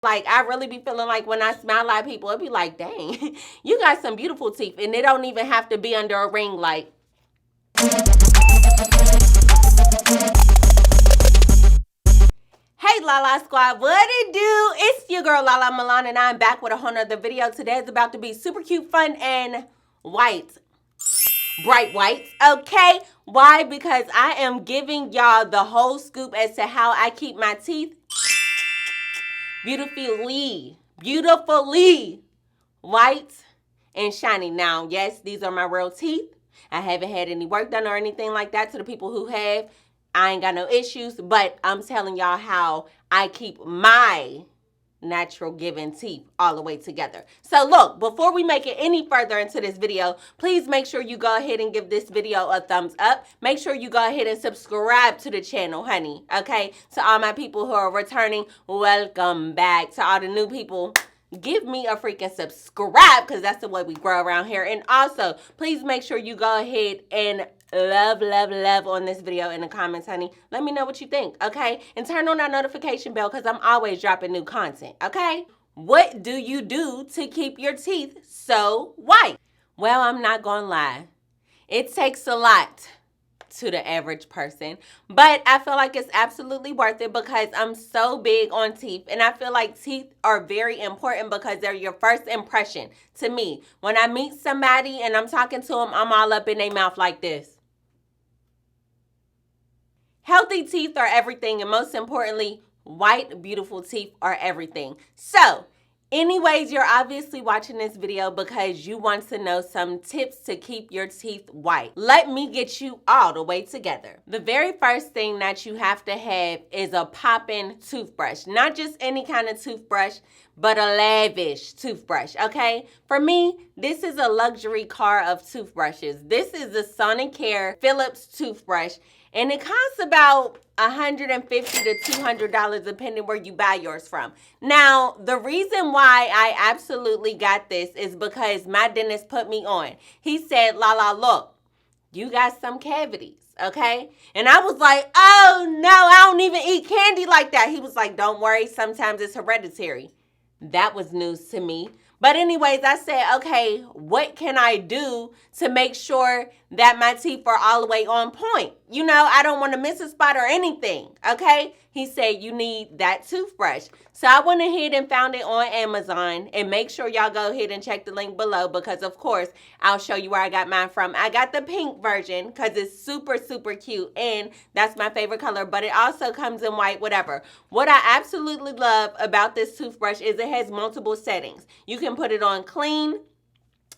Like, I really be feeling like when I smile at people, it be like, dang, you got some beautiful teeth. And it don't even have to be under a ring light. Hey LALA Squad, what it do? It's your girl Lalamilan, and I'm back with a whole nother video. Today is about to be super cute, fun, and white. Bright whites, okay? Why? Because I am giving y'all the whole scoop as to how I keep my teeth beautifully white and shiny. Now, yes, these are my real teeth. I haven't had any work done or anything like that. To the people who have, I ain't got no issues, but I'm telling y'all how I keep my natural given teeth all the way together. So look, before we make it any further into this video, please make sure you go ahead and give this video a thumbs up. Make sure you go ahead and subscribe to the channel, honey, okay? To all my people who are returning, welcome back. To all the new people, give me a freaking subscribe, because that's the way we grow around here. And also, please make sure you go ahead and love on this video in the comments, honey. Let me know what you think, okay? And turn on that notification bell, because I'm always dropping new content, okay? What do you do to keep your teeth so white? Well, I'm not gonna lie. It takes a lot to the average person, but I feel like it's absolutely worth it because I'm so big on teeth, and I feel like teeth are very important because they're your first impression to me. When I meet somebody and I'm talking to them, I'm all up in their mouth like this. Healthy teeth are everything, and most importantly, white, beautiful teeth are everything. So, anyways, you're obviously watching this video because you want to know some tips to keep your teeth white. Let me get you all the way together. The very first thing that you have to have is a poppin' toothbrush. Not just any kind of toothbrush, but a lavish toothbrush, okay? For me, this is a luxury car of toothbrushes. This is the Sonicare Phillips toothbrush, and it costs about $150 to $200 depending where you buy yours from. Now, the reason why I absolutely got this is because my dentist put me on. He said, LaLa, look, you got some cavities, okay? And I was like, oh no, I don't even eat candy like that. He was like, don't worry, sometimes it's hereditary. That was news to me. But anyways, I said, okay, what can I do to make sure that my teeth are all the way on point? You know, I don't want to miss a spot or anything, okay? He said, you need that toothbrush. So I went ahead and found it on Amazon, and make sure y'all go ahead and check the link below because, of course, I'll show you where I got mine from. I got the pink version because it's super, super cute, and that's my favorite color, but it also comes in white, whatever. What I absolutely love about this toothbrush is it has multiple settings. You can put it on clean.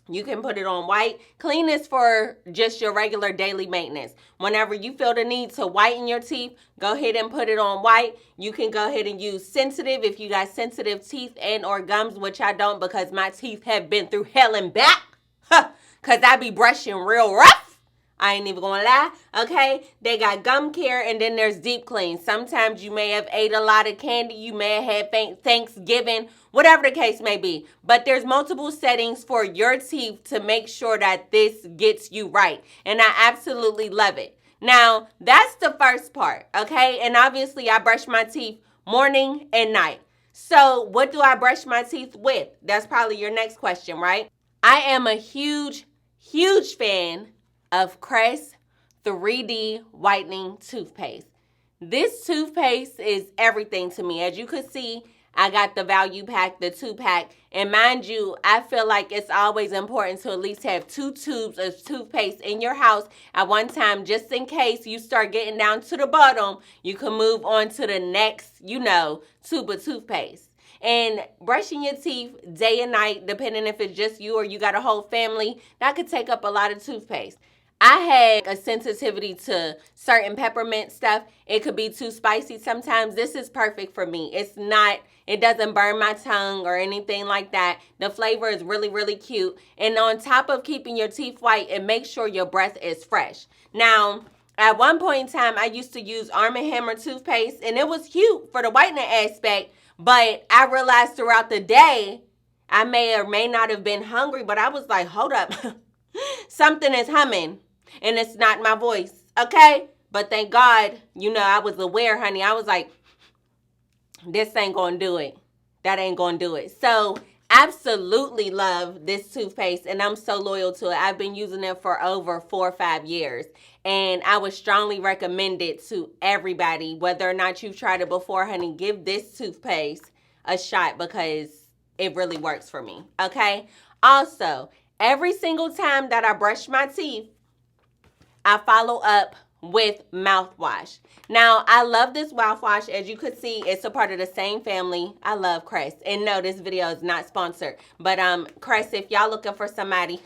You can put it on white. Clean is for just your regular daily maintenance. Whenever you feel the need to whiten your teeth, go ahead and put it on white. You can go ahead and use sensitive if you got sensitive teeth and or gums, which I don't because my teeth have been through hell and back. Because I be brushing real rough. I ain't even gonna lie, okay? They got gum care, and then there's deep clean. Sometimes you may have ate a lot of candy. You may have had Thanksgiving, whatever the case may be. But there's multiple settings for your teeth to make sure that this gets you right. And I absolutely love it. Now, that's the first part, okay? And obviously, I brush my teeth morning and night. So what do I brush my teeth with? That's probably your next question, right? I am a huge fan of Crest 3D Whitening Toothpaste. This toothpaste is everything to me. As you can see, I got the value pack, the 2-pack. And mind you, I feel like it's always important to at least have 2 tubes of toothpaste in your house at one time, just in case you start getting down to the bottom, you can move on to the next, tube of toothpaste. And brushing your teeth day and night, depending if it's just you or you got a whole family, that could take up a lot of toothpaste. I had a sensitivity to certain peppermint stuff. It could be too spicy sometimes. This is perfect for me. It doesn't burn my tongue or anything like that. The flavor is really, really cute. And on top of keeping your teeth white, it makes sure your breath is fresh. Now, at one point in time, I used to use Arm & Hammer toothpaste, and it was cute for the whitening aspect. But I realized throughout the day, I may or may not have been hungry, but I was like, hold up. Something is humming. And it's not my voice, okay? But thank God, I was aware, honey. I was like, this ain't gonna do it. that ain't gonna do it. So absolutely love this toothpaste, and I'm so loyal to it. I've been using it for over 4 or 5 years, and I would strongly recommend it to everybody. Whether or not you've tried it before, honey, give this toothpaste a shot because it really works for me, okay? Also, every single time that I brush my teeth, I follow up with mouthwash. Now, I love this mouthwash. As you could see, it's a part of the same family. I love Crest. And no, this video is not sponsored. But Crest, if y'all looking for somebody,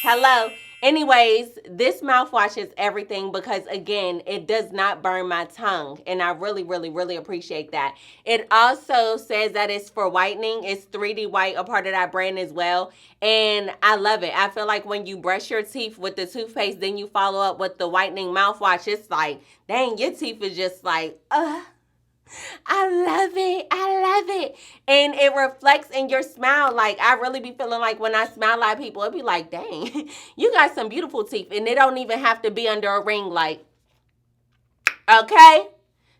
hello. Anyways, this mouthwash is everything because, again, it does not burn my tongue. And I really, really, really appreciate that. It also says that it's for whitening. It's 3D White, a part of that brand as well. And I love it. I feel like when you brush your teeth with the toothpaste, then you follow up with the whitening mouthwash, it's like, dang, your teeth is just like, I love it. I love it. And it reflects in your smile. Like, I really be feeling like when I smile at people, it be like, dang, you got some beautiful teeth. And it don't even have to be under a ring light. Okay?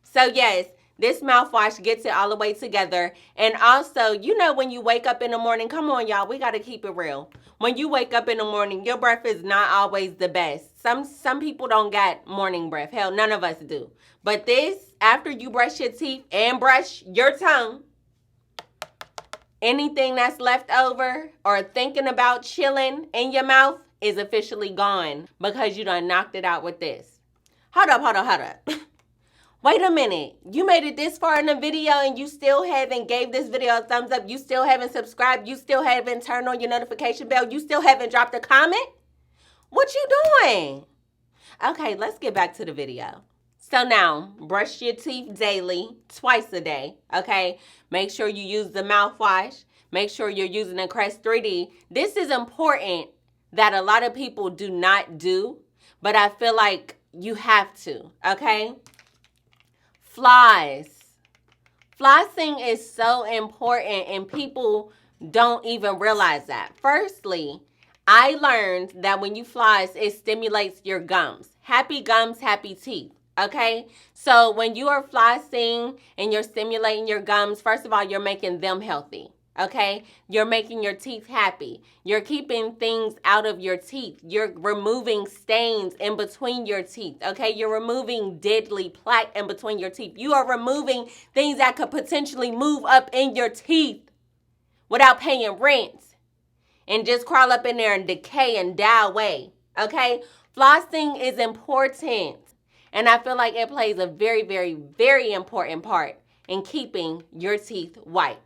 So, yes, this mouthwash gets it all the way together. And also, you know, when you wake up in the morning, come on, y'all, we got to keep it real. When you wake up in the morning, your breath is not always the best. Some people don't got morning breath. Hell, none of us do. But this, after you brush your teeth and brush your tongue, anything that's left over or thinking about chilling in your mouth is officially gone because you done knocked it out with this. Hold up. Wait a minute. You made it this far in the video and you still haven't gave this video a thumbs up. You still haven't subscribed. You still haven't turned on your notification bell. You still haven't dropped a comment. What you doing? Okay, let's get back to the video. So now, brush your teeth daily, twice a day, okay? Make sure you use the mouthwash. Make sure you're using the Crest 3D. This is important that a lot of people do not do, but I feel like you have to, okay? Floss. Flossing is so important and people don't even realize that. Firstly, I learned that when you floss, it stimulates your gums. Happy gums, happy teeth. Okay, so when you are flossing and you're stimulating your gums, first of all, you're making them healthy. Okay, you're making your teeth happy. You're keeping things out of your teeth. You're removing stains in between your teeth. Okay, you're removing deadly plaque in between your teeth. You are removing things that could potentially move up in your teeth without paying rent and just crawl up in there and decay and die away. Okay, flossing is important. And I feel like it plays a very, very, very important part in keeping your teeth white.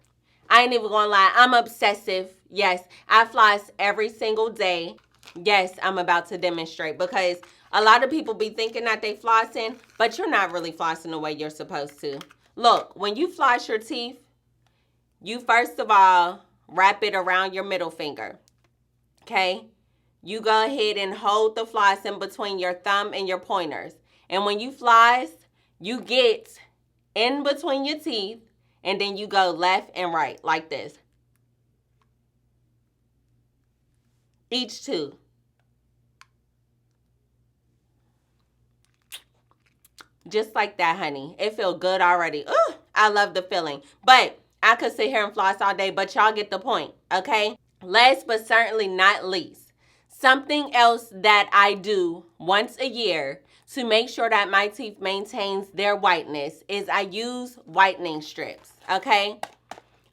I ain't even gonna lie, I'm obsessive. Yes, I floss every single day. Yes, I'm about to demonstrate because a lot of people be thinking that they flossing, but you're not really flossing the way you're supposed to. Look, when you floss your teeth, you first of all wrap it around your middle finger, okay? You go ahead and hold the floss in between your thumb and your pointers. And when you floss, you get in between your teeth and then you go left and right like this. Each tooth. Just like that, honey. It feels good already. Ooh, I love the feeling. But I could sit here and floss all day, but y'all get the point, okay? Last but certainly not least, something else that I do once a year to make sure that my teeth maintains their whiteness is I use whitening strips, okay?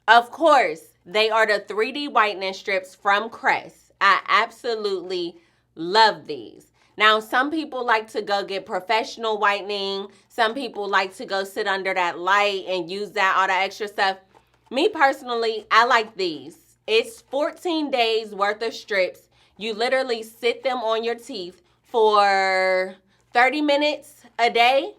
Of course, they are the 3D whitening strips from Crest. I absolutely love these. Now, some people like to go get professional whitening. Some people like to go sit under that light and use that, all that extra stuff. Me personally, I like these. It's 14 days worth of strips. You literally sit them on your teeth for 30 minutes a day,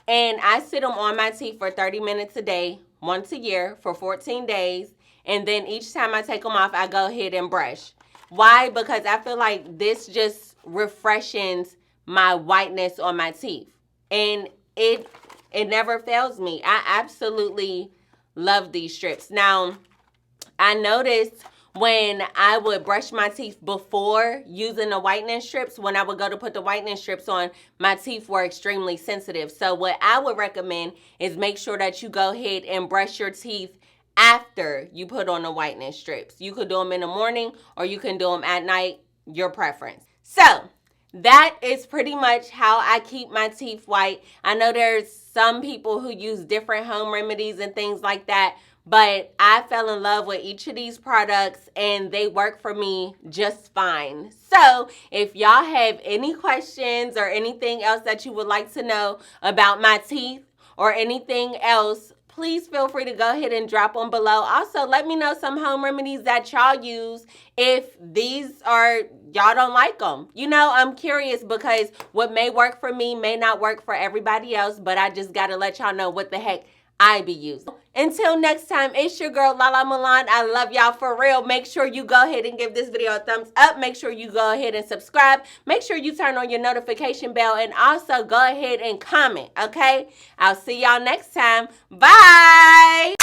and I sit them on my teeth for 30 minutes a day, once a year for 14 days, and then each time I take them off, I go ahead and brush. Why? Because I feel like this just refreshes my whiteness on my teeth, and it never fails me. I absolutely love these strips. Now, I noticed when I would brush my teeth before using the whitening strips, when I would go to put the whitening strips on, my teeth were extremely sensitive. So what I would recommend is make sure that you go ahead and brush your teeth after you put on the whitening strips. You could do them in the morning or you can do them at night, your preference. So that is pretty much how I keep my teeth white. I know there's some people who use different home remedies and things like that, but I fell in love with each of these products and they work for me just fine. So if y'all have any questions or anything else that you would like to know about my teeth or anything else, please feel free to go ahead and drop them below. Also, let me know some home remedies that y'all use if these are, y'all don't like them. You know, I'm curious because what may work for me may not work for everybody else, but I just got to let y'all know what the heck I be using. Until next time, it's your girl Lalamilan. I love y'all for real. Make sure you go ahead and give this video a thumbs up. Make sure you go ahead and subscribe. Make sure you turn on your notification bell and also go ahead and comment, okay? I'll see y'all next time. Bye!